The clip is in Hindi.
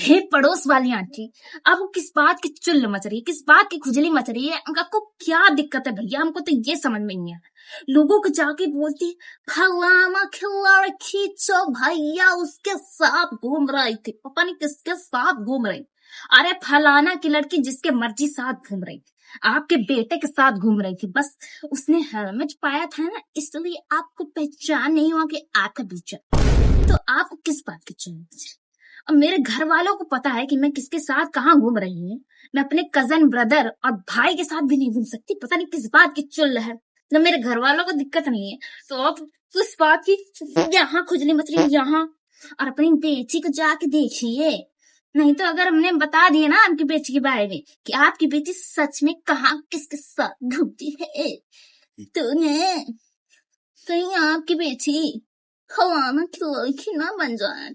हे पड़ोस वाली आंटी, आपको किस बात की चुल्ल मच रही है, किस बात की खुजली मच रही है? आपको क्या दिक्कत है भैया? हमको तो ये समझ में नहीं है। लोगों को जाके बोलती फलाना खिलाड़ खींचो भैया, उसके साथ घूम रही थी, पता नहीं किसके साथ घूम रही। अरे फलाना की लड़की जिसके मर्जी साथ घूम रही थी, आपके बेटे के साथ घूम रही थी, बस उसने हेलमेट पाया था ना, इसलिए आपको पहचान नहीं हुआ कि आपका बीच। तो आपको किस बात की चिंता? अब मेरे घर वालों को पता है कि मैं किसके साथ कहाँ घूम रही हूँ। मैं अपने कजन ब्रदर और भाई के साथ भी नहीं घूम सकती, पता नहीं किस बात की चुल है ना। मेरे घर वालों को दिक्कत नहीं है तो अब किस बात की यहाँ खुजली मच रही है यहाँ। और अपनी बेटी को जाके देखिए, नहीं तो अगर हमने बता दिया ना आपकी बेटी के बारे में कि आपकी बेटी सच में कहाँ किसके साथ घूमती है, तो कहीं आपकी बेटी खवाना खिलौना बन जाए।